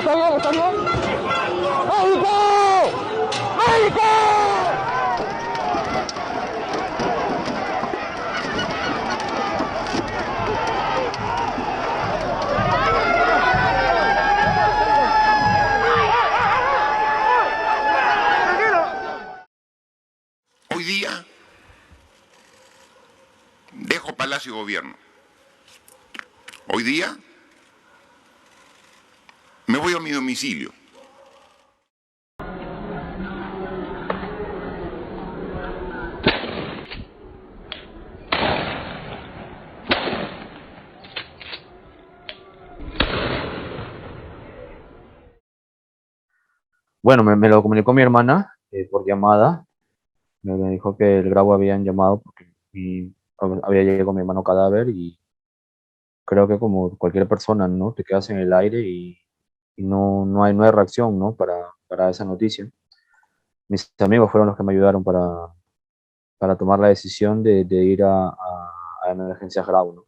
¿Está bien? ¿Está bien? ¡México! ¡México! Hoy día dejo Palacio de Gobierno. Hoy día me voy a mi domicilio. Bueno, me lo comunicó mi hermana por llamada. Me dijo que el Grau habían llamado porque había llegado mi hermano cadáver y creo que como cualquier persona, ¿no? Te quedas en el aire y no hay reacción, ¿no? Para esa noticia. Mis amigos fueron los que me ayudaron para tomar la decisión de ir a emergencias Grau, ¿no?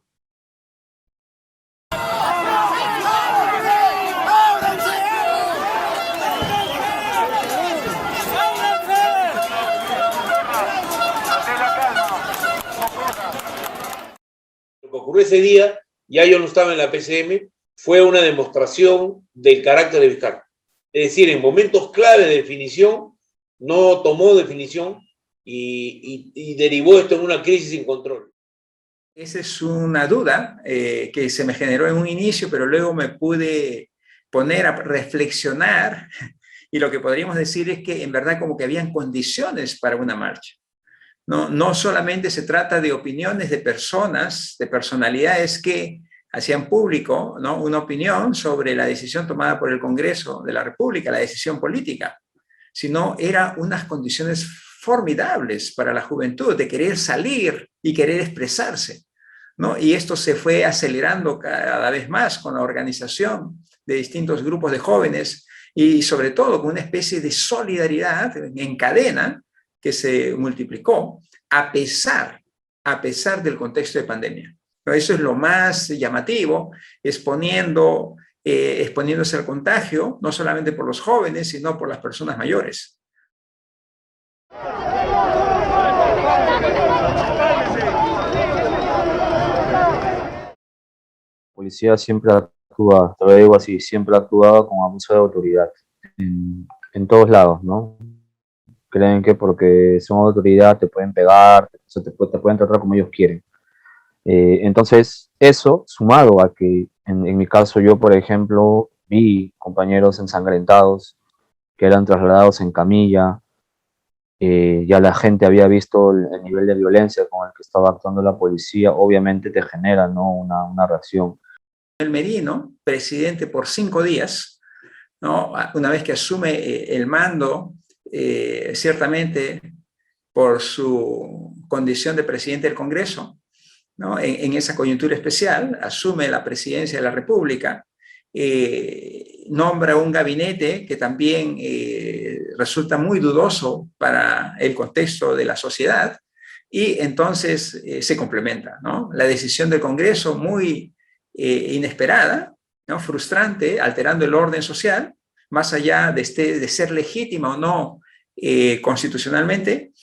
Lo que ocurrió ese día, ya yo no estaba en la PCM, fue una demostración del carácter de Vizcarra. Es decir, en momentos clave de definición, no tomó definición y derivó esto en una crisis sin control. Esa es una duda que se me generó en un inicio, pero luego me pude poner a reflexionar y lo que podríamos decir es que en verdad como que habían condiciones para una marcha. No solamente se trata de opiniones de personas, de personalidades que hacían público, ¿no?, una opinión sobre la decisión tomada por el Congreso de la República, la decisión política, sino eran unas condiciones formidables para la juventud de querer salir y querer expresarse, ¿no? Y esto se fue acelerando cada vez más con la organización de distintos grupos de jóvenes y sobre todo con una especie de solidaridad en cadena que se multiplicó a pesar del contexto de pandemia. Eso es lo más llamativo, exponiéndose al contagio, no solamente por los jóvenes, sino por las personas mayores. La policía siempre actúa, te lo digo así, siempre ha actuado con abuso de autoridad, en todos lados, ¿no? Creen que porque son autoridad te pueden pegar, te pueden tratar como ellos quieren. Entonces, eso sumado a que en mi caso yo, por ejemplo, vi compañeros ensangrentados que eran trasladados en camilla, ya la gente había visto el nivel de violencia con el que estaba actuando la policía, obviamente te genera, ¿no?, una reacción. El Merino, presidente por 5 días, ¿no?, una vez que asume el mando, ciertamente por su condición de presidente del Congreso, ¿no?, en esa coyuntura especial, asume la presidencia de la República, nombra un gabinete que también resulta muy dudoso para el contexto de la sociedad y entonces se complementa, ¿no? La decisión del Congreso muy inesperada, ¿no?, frustrante, alterando el orden social, más allá de ser legítima o no constitucionalmente,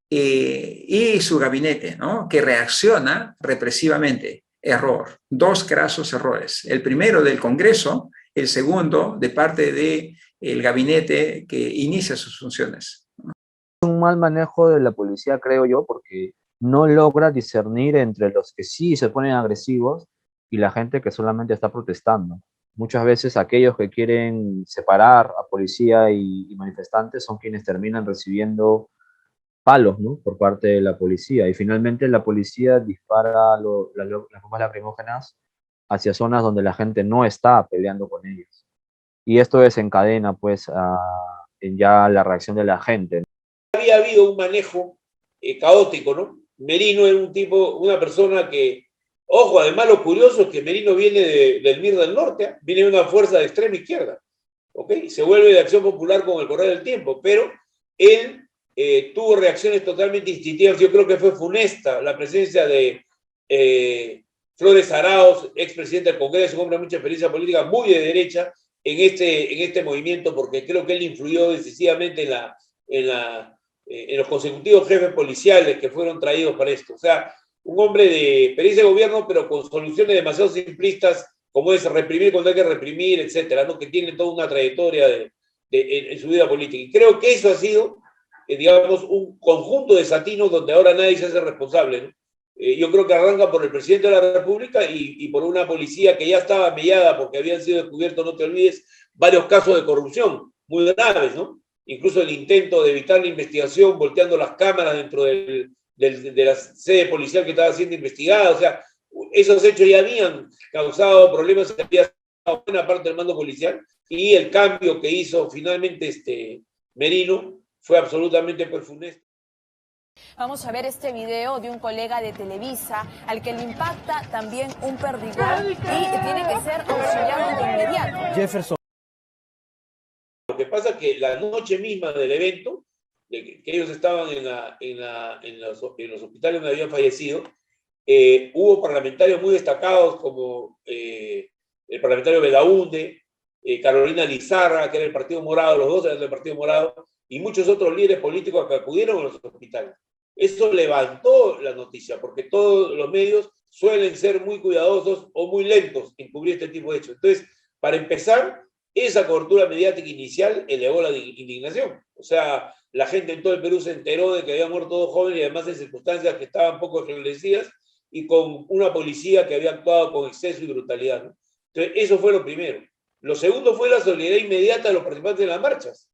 y su gabinete, ¿no?, que reacciona represivamente. Error, 2 grasos errores. El primero del Congreso, el segundo de parte del gabinete que inicia sus funciones. Un mal manejo de la policía, creo yo, porque no logra discernir entre los que sí se ponen agresivos y la gente que solamente está protestando. Muchas veces aquellos que quieren separar a policía y manifestantes son quienes terminan recibiendo palos, ¿no?, por parte de la policía. Y finalmente la policía dispara las bombas lacrimógenas hacia zonas donde la gente no está peleando con ellos. Y esto desencadena, pues, en ya la reacción de la gente. Había habido un manejo caótico, ¿no? Merino era una persona que, ojo, además lo curioso es que Merino viene del MIR del Norte, ¿eh? Viene de una fuerza de extrema izquierda, ¿ok? Se vuelve de Acción Popular con el correr del tiempo, pero él tuvo reacciones totalmente instintivas. Yo creo que fue funesta la presencia de Flores Arauz, expresidente del Congreso, un hombre de mucha experiencia política, muy de derecha, en este movimiento, porque creo que él influyó decisivamente en los consecutivos jefes policiales que fueron traídos para esto. O sea, un hombre de experiencia de gobierno, pero con soluciones demasiado simplistas, como es reprimir cuando hay que reprimir, etcétera, ¿no? Que tiene toda una trayectoria en su vida política. Y creo que eso ha sido, digamos, un conjunto de desatinos donde ahora nadie se hace responsable, ¿no? Yo creo que arranca por el presidente de la República y por una policía que ya estaba mellada porque habían sido descubiertos, no te olvides, varios casos de corrupción muy graves, ¿no? Incluso el intento de evitar la investigación volteando las cámaras dentro de la sede policial que estaba siendo investigada. O sea, esos hechos ya habían causado problemas en buena parte del mando policial, y el cambio que hizo finalmente Merino fue absolutamente funesto. Vamos a ver este video de un colega de Televisa al que le impacta también un perdigón y tiene que ser auxiliado de inmediato. Jefferson. Lo que pasa es que la noche misma del evento, que ellos estaban en los hospitales donde habían fallecido, hubo parlamentarios muy destacados como el parlamentario Belaúnde, Carolina Lizarra, que era del Partido Morado, los dos eran del Partido Morado, y muchos otros líderes políticos que acudieron a los hospitales. Eso levantó la noticia, porque todos los medios suelen ser muy cuidadosos o muy lentos en cubrir este tipo de hechos. Entonces, para empezar, esa cobertura mediática inicial elevó la indignación. O sea, la gente en todo el Perú se enteró de que habían muerto dos jóvenes y además en circunstancias que estaban poco esclarecidas y con una policía que había actuado con exceso y brutalidad, ¿no? Entonces, eso fue lo primero. Lo segundo fue la solidaridad inmediata de los participantes de las marchas,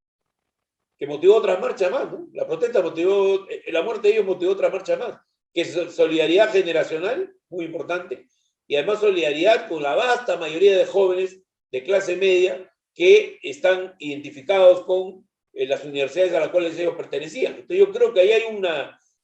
que motivó otras marchas más, ¿no? La protesta motivó, la muerte de ellos motivó otra marcha más, que es solidaridad generacional, muy importante, y además solidaridad con la vasta mayoría de jóvenes de clase media que están identificados con las universidades a las cuales ellos pertenecían. Entonces yo creo que ahí hay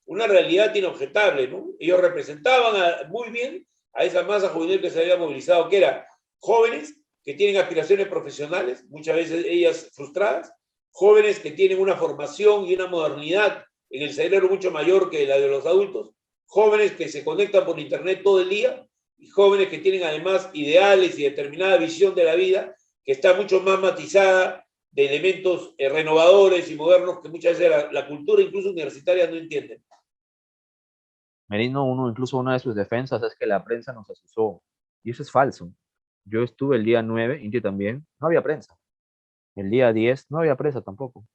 una realidad inobjetable, ¿no? Ellos representaban muy bien a esa masa juvenil que se había movilizado, que era jóvenes que tienen aspiraciones profesionales, muchas veces ellas frustradas, jóvenes que tienen una formación y una modernidad en el cerebro mucho mayor que la de los adultos, jóvenes que se conectan por internet todo el día, y jóvenes que tienen además ideales y determinada visión de la vida que está mucho más matizada de elementos renovadores y modernos que muchas veces la cultura incluso universitaria no entiende. Merino, incluso una de sus defensas es que la prensa nos asusó, y eso es falso. Yo estuve el día 9, Inti también, no había prensa. El día 10 no había prensa tampoco.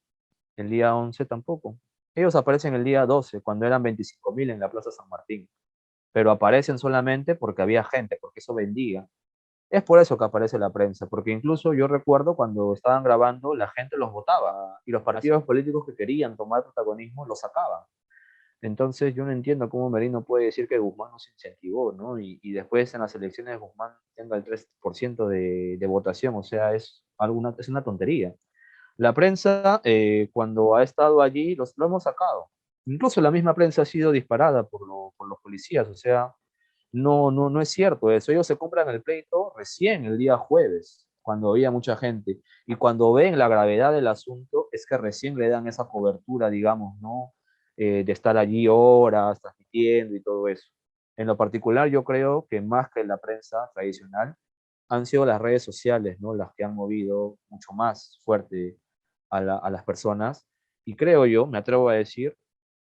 El día 11 tampoco. Ellos aparecen el día 12, cuando eran 25.000 en la Plaza San Martín. Pero aparecen solamente porque había gente, porque eso vendía. Es por eso que aparece la prensa, porque incluso yo recuerdo cuando estaban grabando, la gente los votaba y los partidos políticos que querían tomar protagonismo los sacaban. Entonces yo no entiendo cómo Merino puede decir que Guzmán no se incentivó, ¿no? Y después en las elecciones Guzmán tenga el 3% de votación, o sea, es una tontería. La prensa, cuando ha estado allí, lo hemos sacado. Incluso la misma prensa ha sido disparada por los policías, o sea, no es cierto eso. Ellos se compran el pleito recién el día jueves, cuando había mucha gente. Y cuando ven la gravedad del asunto, es que recién le dan esa cobertura, digamos, ¿no? De estar allí horas, transmitiendo y todo eso. En lo particular, yo creo que más que la prensa tradicional, han sido las redes sociales, ¿no? Las que han movido mucho más fuerte a las personas. Y creo yo, me atrevo a decir,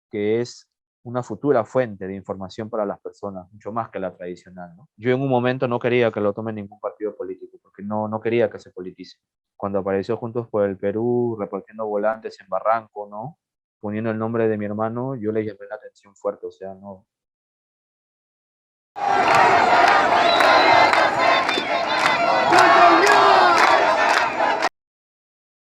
que es una futura fuente de información para las personas, mucho más que la tradicional, ¿no? Yo en un momento no quería que lo tome ningún partido político, porque no quería que se politice. Cuando apareció Juntos por el Perú, repartiendo volantes en Barranco, ¿no? Poniendo el nombre de mi hermano, yo le llamé la atención fuerte, o sea, no.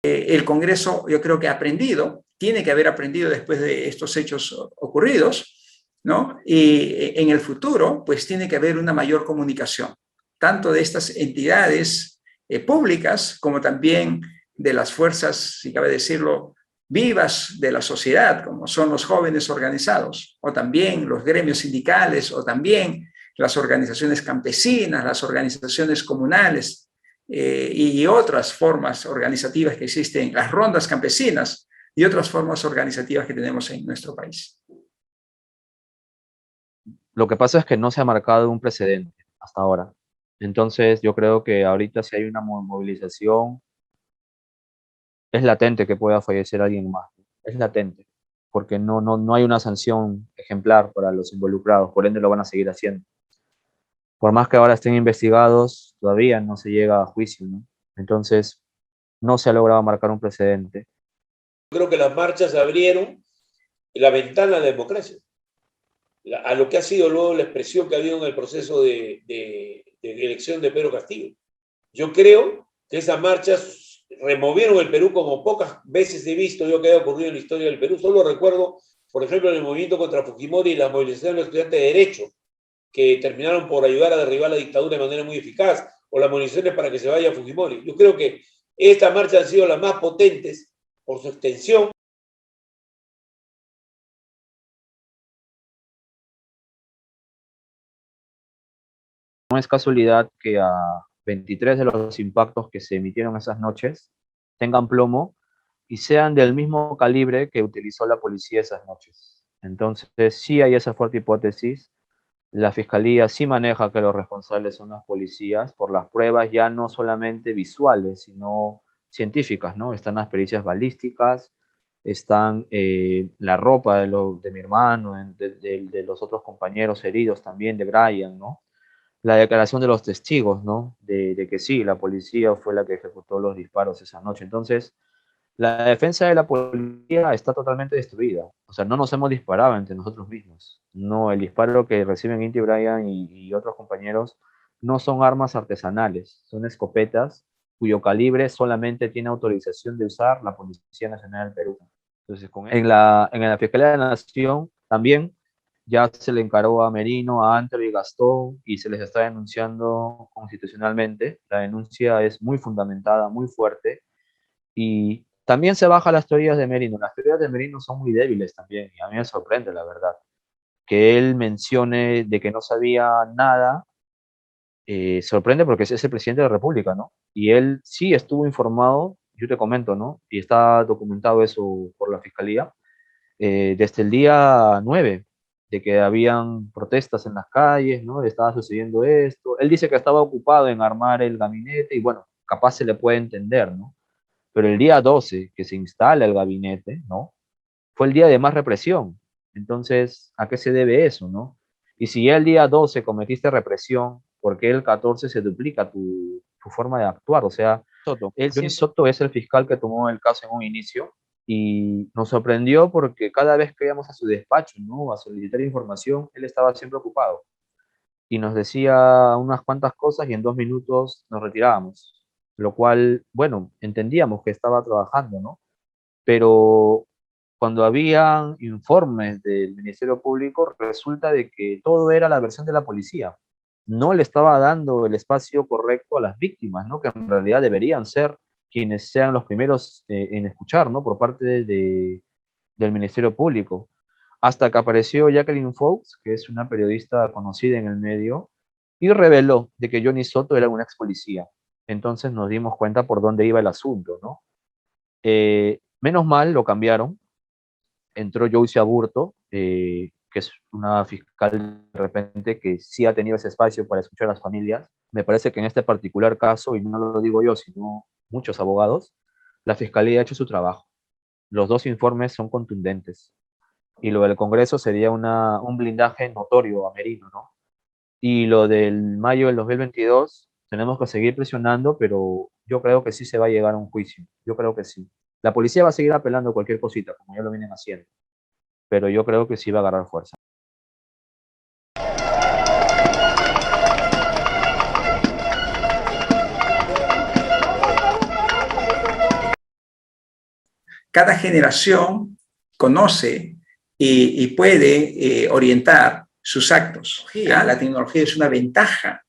El Congreso, yo creo que ha aprendido, tiene que haber aprendido después de estos hechos ocurridos, ¿no? Y en el futuro, pues tiene que haber una mayor comunicación, tanto de estas entidades públicas como también de las fuerzas, si cabe decirlo, vivas de la sociedad, como son los jóvenes organizados, o también los gremios sindicales, o también las organizaciones campesinas, las organizaciones comunales y otras formas organizativas que existen, las rondas campesinas, y otras formas organizativas que tenemos en nuestro país. Lo que pasa es que no se ha marcado un precedente hasta ahora. Entonces, yo creo que ahorita si hay una movilización, es latente que pueda fallecer alguien más. Es latente, porque no hay una sanción ejemplar para los involucrados, por ende lo van a seguir haciendo. Por más que ahora estén investigados, todavía no se llega a juicio, ¿no? Entonces, no se ha logrado marcar un precedente. Creo que las marchas abrieron la ventana a la democracia, a lo que ha sido luego la expresión que ha habido en el proceso de elección de Pedro Castillo. Yo creo que esas marchas removieron el Perú como pocas veces he visto yo que haya ocurrido en la historia del Perú. Solo recuerdo, por ejemplo, en el movimiento contra Fujimori y las movilizaciones de los estudiantes de Derecho, que terminaron por ayudar a derribar la dictadura de manera muy eficaz, o las movilizaciones para que se vaya Fujimori. Yo creo que estas marchas han sido las más potentes por su extensión. No es casualidad que a 23 de los impactos que se emitieron esas noches tengan plomo y sean del mismo calibre que utilizó la policía esas noches. Entonces, sí hay esa fuerte hipótesis. La fiscalía sí maneja que los responsables son las policías por las pruebas ya no solamente visuales, sino científicas, ¿no? Están las pericias balísticas, están la ropa de mi hermano, de los otros compañeros heridos también, de Brian, ¿no? La declaración de los testigos, ¿no? De que sí, la policía fue la que ejecutó los disparos esa noche. Entonces, la defensa de la policía está totalmente destruida. O sea, no nos hemos disparado entre nosotros mismos. No, el disparo que reciben Inti Brian y otros compañeros no son armas artesanales, son escopetas cuyo calibre solamente tiene autorización de usar la Policía Nacional del Perú. Entonces, en la Fiscalía de la Nación también ya se le encaró a Merino, a Antero y Gastón y se les está denunciando constitucionalmente. La denuncia es muy fundamentada, muy fuerte y también se baja las teorías de Merino. Las teorías de Merino son muy débiles también y a mí me sorprende, la verdad. Que él mencione de que no sabía nada, sorprende porque es el presidente de la República, ¿no? Y él sí estuvo informado, yo te comento, ¿no? Y está documentado eso por la Fiscalía, desde el día 9, de que habían protestas en las calles, ¿no? Estaba sucediendo esto. Él dice que estaba ocupado en armar el gabinete y bueno, capaz se le puede entender, ¿no? Pero el día 12, que se instala el gabinete, ¿no? Fue el día de más represión. Entonces, ¿a qué se debe eso, no? Y si ya el día 12 cometiste represión, ¿por qué el 14 se duplica tu forma de actuar? O sea, Johnny Soto es el fiscal que tomó el caso en un inicio y nos sorprendió porque cada vez que íbamos a su despacho, ¿no? A solicitar información, él estaba siempre ocupado y nos decía unas cuantas cosas y en 2 minutos nos retirábamos, lo cual, bueno, entendíamos que estaba trabajando, ¿no? Pero cuando habían informes del Ministerio Público, resulta de que todo era la versión de la policía. No le estaba dando el espacio correcto a las víctimas, ¿no? Que en realidad deberían ser quienes sean los primeros en escuchar, ¿no? Por parte del Ministerio Público. Hasta que apareció Jacqueline Fox, que es una periodista conocida en el medio, y reveló de que Johnny Soto era un ex policía. Entonces nos dimos cuenta por dónde iba el asunto, ¿no? Menos mal lo cambiaron, entró Joyce Aburto, que es una fiscal de repente que sí ha tenido ese espacio para escuchar a las familias. Me parece que en este particular caso, y no lo digo yo, sino muchos abogados, la fiscalía ha hecho su trabajo. Los dos informes son contundentes. Y lo del Congreso sería un blindaje notorio a Merino, ¿no? Y lo del mayo del 2022, tenemos que seguir presionando, pero yo creo que sí se va a llegar a un juicio. Yo creo que sí. La policía va a seguir apelando cualquier cosita, como ya lo vienen haciendo, pero yo creo que sí va a agarrar fuerza. Cada generación conoce y puede orientar sus actos. La tecnología es una ventaja,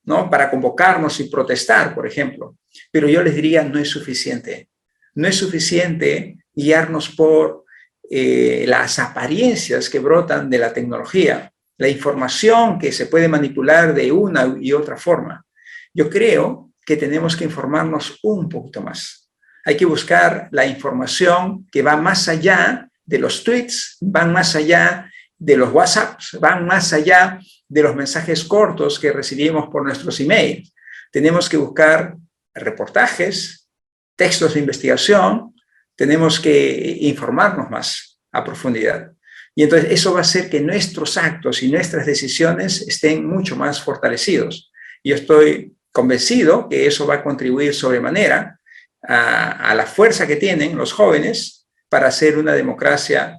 ¿no? Para convocarnos y protestar, por ejemplo. Pero yo les diría, no es suficiente. No es suficiente guiarnos por las apariencias que brotan de la tecnología, la información que se puede manipular de una y otra forma. Yo creo que tenemos que informarnos un poquito más. Hay que buscar la información que va más allá de los tweets, van más allá de los WhatsApps, van más allá de los mensajes cortos que recibimos por nuestros emails. Tenemos que buscar reportajes, textos de investigación, tenemos que informarnos más a profundidad. Y entonces eso va a hacer que nuestros actos y nuestras decisiones estén mucho más fortalecidos. Y yo estoy convencido que eso va a contribuir sobremanera a la fuerza que tienen los jóvenes para hacer una democracia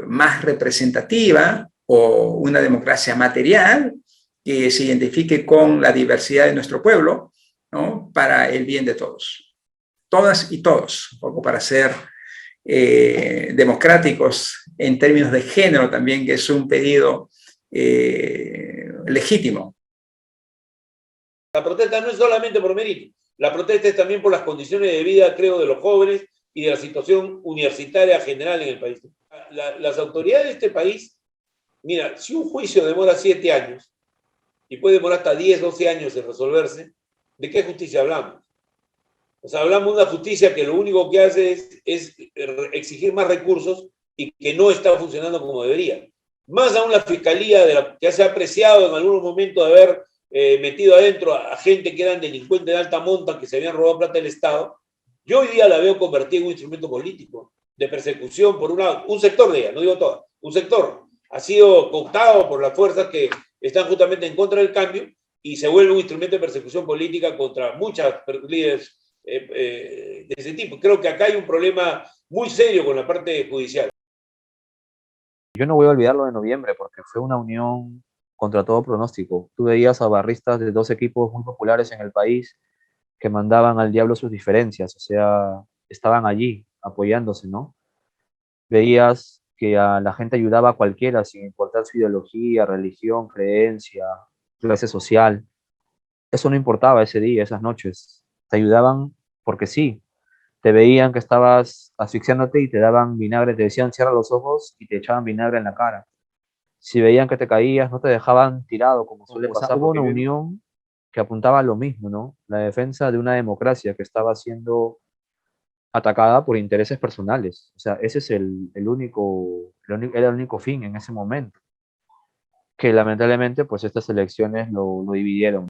más representativa o una democracia material que se identifique con la diversidad de nuestro pueblo, ¿no? Para el bien de todos. Todas y todos, un poco para ser democráticos en términos de género también, que es un pedido legítimo. La protesta no es solamente por mérito, la protesta es también por las condiciones de vida, creo, de los jóvenes y de la situación universitaria general en el país. Las autoridades de este país, mira, si un juicio demora 7 años y puede demorar hasta 10, 12 años en resolverse, ¿de qué justicia hablamos? O sea, hablamos de una justicia que lo único que hace es exigir más recursos y que no está funcionando como debería. Más aún la fiscalía, que se ha apreciado en algunos momentos de haber metido adentro a gente que eran delincuentes de alta monta, que se habían robado plata del Estado, yo hoy día la veo convertida en un instrumento político de persecución por un sector de ella, no digo toda, un sector. Ha sido cooptado por las fuerzas que están justamente en contra del cambio y se vuelve un instrumento de persecución política contra muchas líderes de ese tipo. Creo que acá hay un problema muy serio con la parte judicial. Yo no voy a olvidar lo de noviembre porque fue una unión contra todo pronóstico. Tú veías a barristas de 2 equipos muy populares en el país que mandaban al diablo sus diferencias, o sea, estaban allí apoyándose, ¿no? Veías que a la gente ayudaba a cualquiera sin importar su ideología, religión, creencia, clase social. Eso no importaba ese día, esas noches. Te ayudaban porque sí. Te veían que estabas asfixiándote y te daban vinagre, te decían cierra los ojos y te echaban vinagre en la cara. Si veían que te caías, no te dejaban tirado como suele pasar. Hubo una unión que apuntaba a lo mismo, ¿no? La defensa de una democracia que estaba siendo atacada por intereses personales. O sea, ese es era el único fin en ese momento. Que lamentablemente, pues estas elecciones lo dividieron.